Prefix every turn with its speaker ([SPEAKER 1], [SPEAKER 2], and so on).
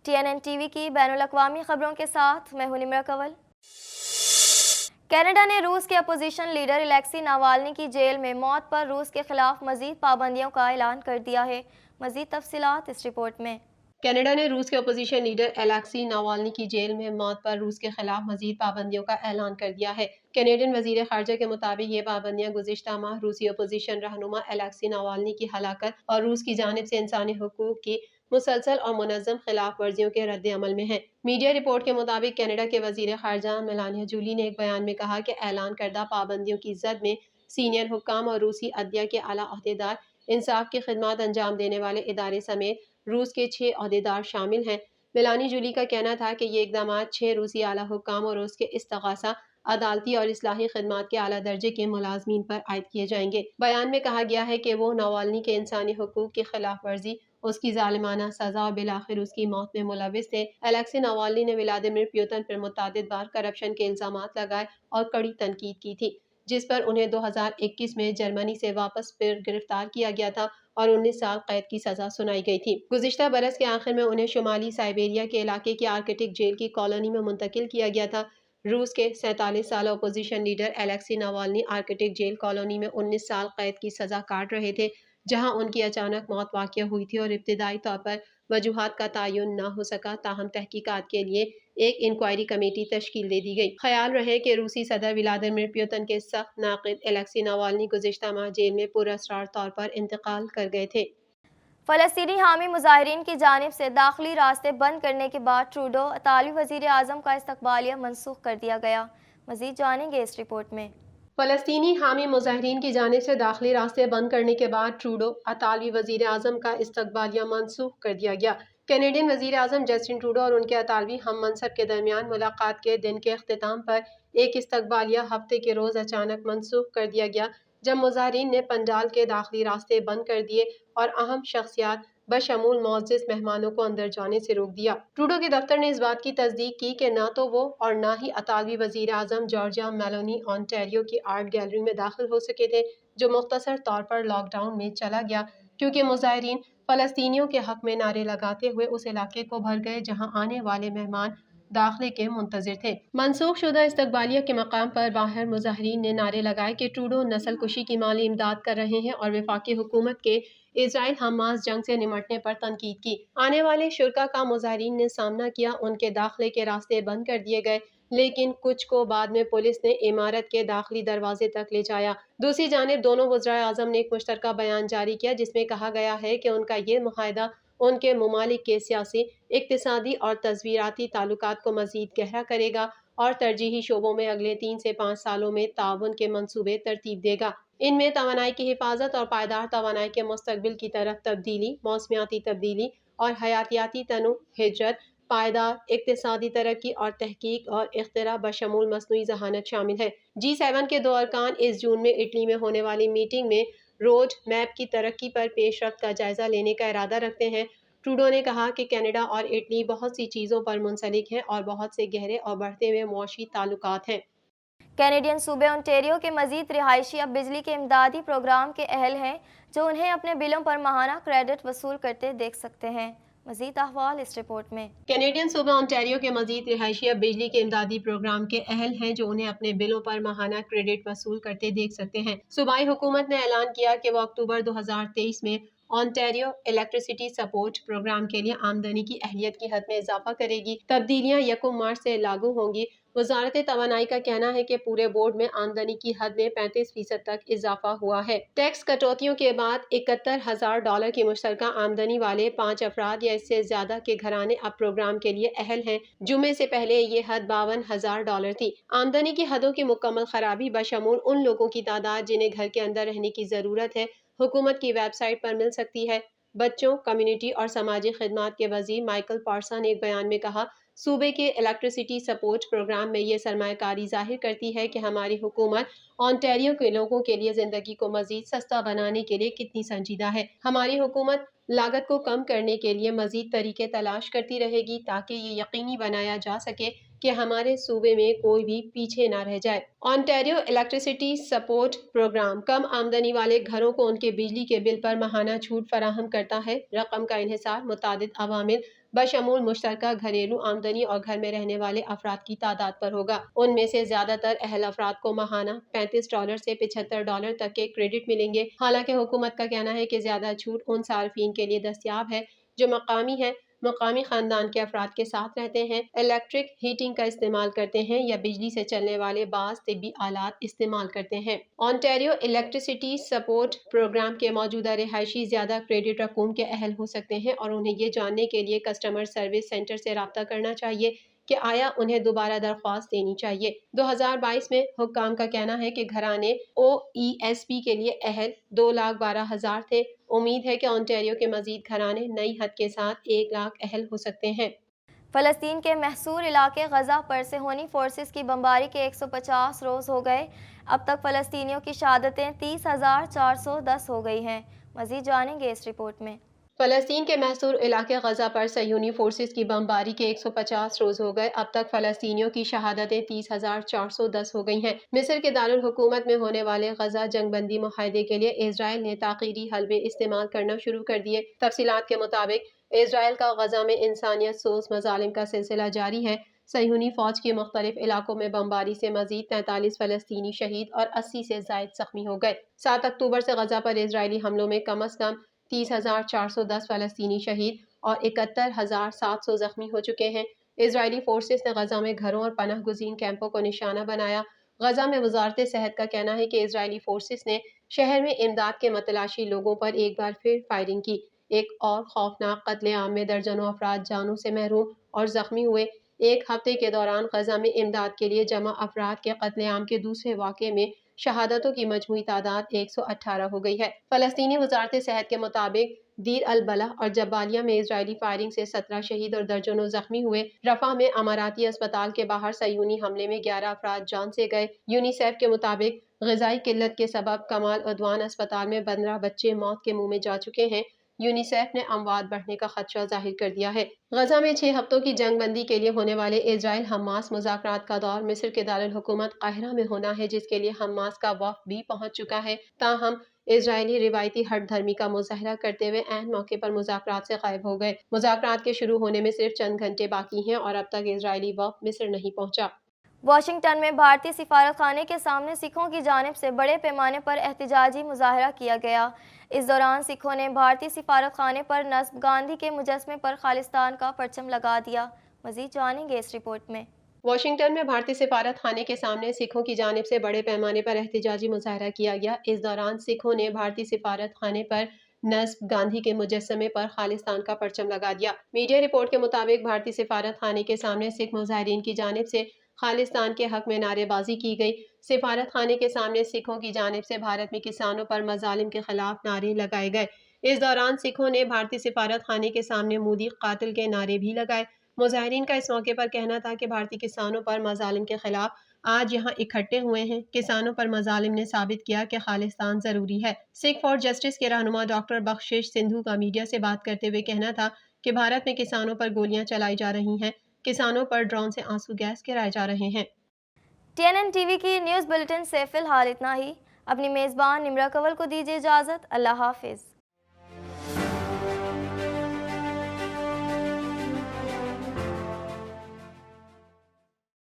[SPEAKER 1] TNN T V کی بین الاقوامی خبروں کے ساتھ میں ہوں نمرہ کنول۔ کینیڈا نے روس کے اپوزیشن لیڈر الیکسی ناوالنی کی جیل میں موت پر روس کے خلاف مزید پابندیوں کا اعلان کر دیا ہے۔ مزید تفصیلات اس رپورٹ میں۔
[SPEAKER 2] کینیڈا نے روس کے اپوزیشن لیڈر الیکسی ناوالنی کی جیل میں موت پر روس کے خلاف مزید پابندیوں کا اعلان کر دیا ہے۔ کینیڈین وزیر خارجہ کے مطابق یہ پابندیاں گزشتہ ماہ روسی اپوزیشن رہنما الیکسی ناوالنی کی ہلاکت اور روس کی جانب سے انسانی حقوق کی مسلسل اور منظم خلاف ورزیوں کے رد عمل میں ہیں۔ میڈیا رپورٹ کے مطابق کینیڈا کے وزیر خارجہ میلانیہ جولی نے ایک بیان میں کہا کہ اعلان کردہ پابندیوں کی زد میں سینئر حکام اور روسی عدلیہ کے اعلیٰ عہدیدار، انصاف کی خدمات انجام دینے والے ادارے سمیت روس کے 6 عہدیدار شامل ہیں۔ میلانی جولی کا کہنا تھا کہ یہ اقدامات 6 روسی اعلیٰ حکام اور اس کے استغاثہ، عدالتی اور اصلاحی خدمات کے اعلیٰ درجے کے ملازمین پر عائد کیے جائیں گے۔ بیان میں کہا گیا ہے کہ وہ ناوالنی کے انسانی حقوق کی خلاف ورزی، اس کی ظالمانہ سزا اور بالآخر اس کی موت میں ملوث تھے۔ الیکسی ناوالنی نے ولادیمیر پیوتن پر متعدد بار کرپشن کے الزامات لگائے اور کڑی تنقید کی تھی، جس پر انہیں 2021 میں جرمنی سے واپس پھر گرفتار کیا گیا تھا اور 19 سال قید کی سزا سنائی گئی تھی۔ گزشتہ برس کے آخر میں انہیں شمالی سائبیریا کے علاقے کی آرکٹک جیل کی کالونی میں منتقل کیا گیا تھا۔ روس کے 47 سالہ opposition leader Alexei Navalny Arctic jail colony میں 19 سال قید کی سزا کاٹ رہے تھے، جہاں ان کی اچانک موت واقع ہوئی تھی اور ابتدائی طور پر وجوہات کا تعین نہ ہو سکا، تاہم تحقیقات کے لیے ایک انکوائری کمیٹی تشکیل دے دی گئی۔ خیال رہے کہ روسی صدر ولادیمیر پیوتن کے سخت ناقد الیکسی ناوالنی گزشتہ ماہ جیل میں پراسرار طور پر انتقال کر گئے تھے۔
[SPEAKER 1] فلسطینی حامی مظاہرین کی جانب سے داخلی راستے بند کرنے کے بعد ٹروڈو اطالوی وزیر اعظم کا استقبالیہ منسوخ کر دیا گیا۔ مزید جانیں گے اس رپورٹ میں۔
[SPEAKER 2] فلسطینی حامی مظاہرین کی جانب سے داخلی راستے بند کرنے کے بعد ٹروڈو اطالوی وزیر اعظم کا استقبالیہ منسوخ کر دیا گیا۔ کینیڈین وزیر اعظم جسٹن ٹروڈو اور ان کے اطالوی ہم منصب کے درمیان ملاقات کے دن کے اختتام پر ایک استقبالیہ ہفتے کے روز اچانک منسوخ کر دیا گیا، جب مظاہرین نے پنڈال کے داخلی راستے بند کر دیے اور اہم شخصیات بشمول معزز مہمانوں کو اندر جانے سے روک دیا۔ ٹروڈو کے دفتر نے اس بات کی تصدیق کی کہ نہ تو وہ اور نہ ہی اطالوی وزیر اعظم جارجیا میلونی آنٹیریو کی آرٹ گیلری میں داخل ہو سکے تھے، جو مختصر طور پر لاک ڈاؤن میں چلا گیا کیونکہ مظاہرین فلسطینیوں کے حق میں نعرے لگاتے ہوئے اس علاقے کو بھر گئے جہاں آنے والے مہمان داخلے کے منتظر تھے۔ منسوخ شدہ استقبالیہ کے مقام پر باہر مظاہرین نے نعرے لگائے کہ ٹروڈو نسل کشی کی مالی امداد کر رہے ہیں اور وفاقی حکومت کے اسرائیل حماس جنگ سے نمٹنے پر تنقید کی۔ آنے والے شرکاء کا مظاہرین نے سامنا کیا، ان کے داخلے کے راستے بند کر دیے گئے، لیکن کچھ کو بعد میں پولیس نے عمارت کے داخلی دروازے تک لے جایا۔ دوسری جانب دونوں وزرائے اعظم نے ایک مشترکہ بیان جاری کیا جس میں کہا گیا ہے کہ ان کا یہ معاہدہ ان کے ممالک کے سیاسی، اقتصادی اور تصویراتی تعلقات کو مزید گہرا کرے گا اور ترجیحی شعبوں میں اگلے 3 سے 5 سالوں میں تعاون کے منصوبے ترتیب دے گا۔ ان میں توانائی کی حفاظت اور پائیدار توانائی کے مستقبل کی طرف تبدیلی، موسمیاتی تبدیلی اور حیاتیاتی تنوع، ہجرت، پائیدار اقتصادی ترقی اور تحقیق اور اختراع بشمول مصنوعی ذہانت شامل ہے۔ G7 کے 2 ارکان اس جون میں اٹلی میں ہونے والی میٹنگ میں روڈ میپ کی ترقی پر پیش رفت کا جائزہ لینے کا ارادہ رکھتے ہیں۔ ٹروڈو نے کہا کہ کینیڈا اور اٹلی بہت سی چیزوں پر منسلک ہیں اور بہت سے گہرے اور بڑھتے ہوئے معاشی تعلقات ہیں۔
[SPEAKER 1] کینیڈین صوبے انٹیریو کے مزید رہائشی اب بجلی کے امدادی پروگرام کے اہل ہیں، جو انہیں اپنے بلوں پر ماہانہ کریڈٹ وصول کرتے دیکھ سکتے ہیں۔ مزید احوال اس رپورٹ میں۔
[SPEAKER 2] کینیڈین صوبہ انٹیریو کے مزید رہائشی اب بجلی کے امدادی پروگرام کے اہل ہیں، جو انہیں اپنے بلوں پر ماہانہ کریڈٹ وصول کرتے دیکھ سکتے ہیں۔ صوبائی حکومت نے اعلان کیا کہ وہ اکتوبر 2023 میں انٹیریو الیکٹریسٹی سپورٹ پروگرام کے لیے آمدنی کی اہلیت کی حد میں اضافہ کرے گی۔ تبدیلیاں 1 مارچ سے لاگو ہوں گی۔ وزارت توانائی کا کہنا ہے کہ پورے بورڈ میں آمدنی کی حد میں 35% تک اضافہ ہوا ہے۔ ٹیکس کٹوتیوں کے بعد $71,000 کی مشترکہ آمدنی والے 5 افراد یا اس سے زیادہ کے گھرانے اب پروگرام کے لیے اہل ہیں۔ جمعے سے پہلے یہ حد $52,000 تھی۔ آمدنی کی حدوں کی مکمل خرابی بشمول ان لوگوں کی تعداد جنہیں گھر کے اندر رہنے کی ضرورت ہے، حکومت کی ویب سائٹ پر مل سکتی ہے۔ بچوں، کمیونٹی اور سماجی خدمات کے وزیر مائیکل پارسا نے ایک بیان میں کہا، صوبے کے الیکٹریسٹی سپورٹ پروگرام میں یہ سرمایہ کاری ظاہر کرتی ہے کہ ہماری حکومت انٹیریو کے لوگوں کے لیے زندگی کو مزید سستا بنانے کے لیے کتنی سنجیدہ ہے۔ ہماری حکومت لاگت کو کم کرنے کے لیے مزید طریقے تلاش کرتی رہے گی تاکہ یہ یقینی بنایا جا سکے کہ ہمارے صوبے میں کوئی بھی پیچھے نہ رہ جائے۔ آنٹیریو الیکٹریسٹی سپورٹ پروگرام کم آمدنی والے گھروں کو ان کے بجلی کے بل پر ماہانہ چھوٹ فراہم کرتا ہے۔ رقم کا انحصار متعدد عوامل بشمول مشترکہ گھریلو آمدنی اور گھر میں رہنے والے افراد کی تعداد پر ہوگا۔ ان میں سے زیادہ تر اہل افراد کو ماہانہ $35 سے $75 تک کے کریڈٹ ملیں گے۔ حالانکہ حکومت کا کہنا ہے کہ زیادہ چھوٹ ان صارفین کے لیے دستیاب ہے جو مقامی خاندان کے افراد کے ساتھ رہتے ہیں، الیکٹرک ہیٹنگ کا استعمال کرتے ہیں یا بجلی سے چلنے والے بعض طبی آلات استعمال کرتے ہیں۔ آنٹیریو الیکٹریسٹی سپورٹ پروگرام کے موجودہ رہائشی زیادہ کریڈٹ رقوم کے اہل ہو سکتے ہیں اور انہیں یہ جاننے کے لیے کسٹمر سروس سینٹر سے رابطہ کرنا چاہیے کہ آیا انہیں دوبارہ درخواست دینی چاہیے۔ 2022 میں حکام کا کہنا ہے کہ گھرانے OESP کے لیے اہل 2,12,000 تھے۔ امید ہے کہ آنٹیریو کے مزید گھرانے نئی حد کے ساتھ 1 لاکھ اہل ہو سکتے ہیں۔
[SPEAKER 1] فلسطین کے محصور علاقے غزہ پر صہیونی فورسز کی بمباری کے 150 روز ہو گئے۔ اب تک فلسطینیوں کی شہادتیں 30,410 ہو گئی ہیں۔ مزید جانیں گے اس رپورٹ میں۔
[SPEAKER 2] فلسطین کے محصور علاقے غزہ پر صہیونی فورسز کی بمباری کے 150 روز ہو گئے۔ اب تک فلسطینیوں کی شہادتیں 30,410 ہو گئی ہیں۔ مصر کے دارالحکومت میں ہونے والے غزہ جنگ بندی معاہدے کے لیے اسرائیل نے تاخیری حلبے استعمال کرنا شروع کر دیے۔ تفصیلات کے مطابق اسرائیل کا غزہ میں انسانیت سوز مظالم کا سلسلہ جاری ہے۔ صہیونی فوج کی مختلف علاقوں میں بمباری سے مزید 43 فلسطینی شہید اور 80 سے زائد زخمی ہو گئے۔ 7 اکتوبر سے غزہ پر اسرائیلی حملوں میں کم از کم 30,410 فلسطینی شہید اور 71,700 زخمی ہو چکے ہیں۔ اسرائیلی فورسز نے غزہ میں گھروں اور پناہ گزین کیمپوں کو نشانہ بنایا۔ غزہ میں وزارت صحت کا کہنا ہے کہ اسرائیلی فورسز نے شہر میں امداد کے متلاشی لوگوں پر ایک بار پھر فائرنگ کی۔ ایک اور خوفناک قتل عام میں درجنوں افراد جانوں سے محروم اور زخمی ہوئے۔ ایک ہفتے کے دوران غزہ میں امداد کے لیے جمع افراد کے قتل عام کے دوسرے واقعے میں شہادتوں کی مجموعی تعداد 118 ہو گئی ہے۔ فلسطینی وزارت صحت کے مطابق دیر البلح اور جبالیہ میں اسرائیلی فائرنگ سے 17 شہید اور درجنوں زخمی ہوئے۔ رفح میں اماراتی اسپتال کے باہر صہیونی حملے میں 11 افراد جان سے گئے۔ یونیسیف کے مطابق غذائی قلت کے سبب کمال عدوان اسپتال میں 15 بچے موت کے منہ میں جا چکے ہیں۔ یونیسیف نے اموات بڑھنے کا خدشہ ظاہر کر دیا ہے۔ غزہ میں 6 ہفتوں کی جنگ بندی کے لیے ہونے والے اسرائیل حماس مذاکرات کا دور مصر کے دارالحکومت قاہرہ میں ہونا ہے، جس کے لیے حماس کا وفد بھی پہنچ چکا ہے۔ تاہم اسرائیلی روایتی ہٹ دھرمی کا مظاہرہ کرتے ہوئے عین موقع پر مذاکرات سے غائب ہو گئے۔ مذاکرات کے شروع ہونے میں صرف چند گھنٹے باقی ہیں اور اب تک اسرائیلی وفد مصر نہیں پہنچا۔
[SPEAKER 1] واشنگٹن میں بھارتی سفارت خانے کے سامنے سکھوں کی جانب سے بڑے پیمانے پر احتجاجی مظاہرہ کیا گیا۔ اس دوران سکھوں نے بھارتی سفارت خانے پر نصب گاندھی کے مجسمے پر خالصتان کا پرچم لگا دیا۔ مزید جانیں گے اس رپورٹ میں۔
[SPEAKER 2] واشنگٹن میں بھارتی سفارت خانے کے سامنے سکھوں کی جانب سے بڑے پیمانے پر احتجاجی مظاہرہ کیا گیا۔ اس دوران سکھوں نے بھارتی سفارت خانے پر نصب گاندھی کے مجسمے پر خالصتان کا پرچم لگا دیا۔ میڈیا رپورٹ کے مطابق بھارتی سفارت خانے کے سامنے سکھ مظاہرین کی جانب سے خالصتان کے حق میں نعرے بازی کی گئی۔ سفارت خانے کے سامنے سکھوں کی جانب سے بھارت میں کسانوں پر مظالم کے خلاف نعرے لگائے گئے۔ اس دوران سکھوں نے بھارتی سفارت خانے کے سامنے مودی قاتل کے نعرے بھی لگائے۔ مظاہرین کا اس موقع پر کہنا تھا کہ بھارتی کسانوں پر مظالم کے خلاف آج یہاں اکٹھے ہوئے ہیں۔ کسانوں پر مظالم نے ثابت کیا کہ خالصتان ضروری ہے۔ سکھ فار جسٹس کے رہنما ڈاکٹر بخشش سندھو کا میڈیا سے بات کرتے ہوئے کہنا تھا کہ بھارت میں کسانوں پر گولیاں چلائی جا رہی ہیں، کسانوں پر ڈرون سے آنسو گیس گرائے جا رہے ہیں۔
[SPEAKER 1] TNN ٹی وی کی نیوز بلیٹن سے فی الحال اتنا ہی۔ اپنی میزبان نمرا کنول کو دیجیے اجازت۔ اللہ حافظ۔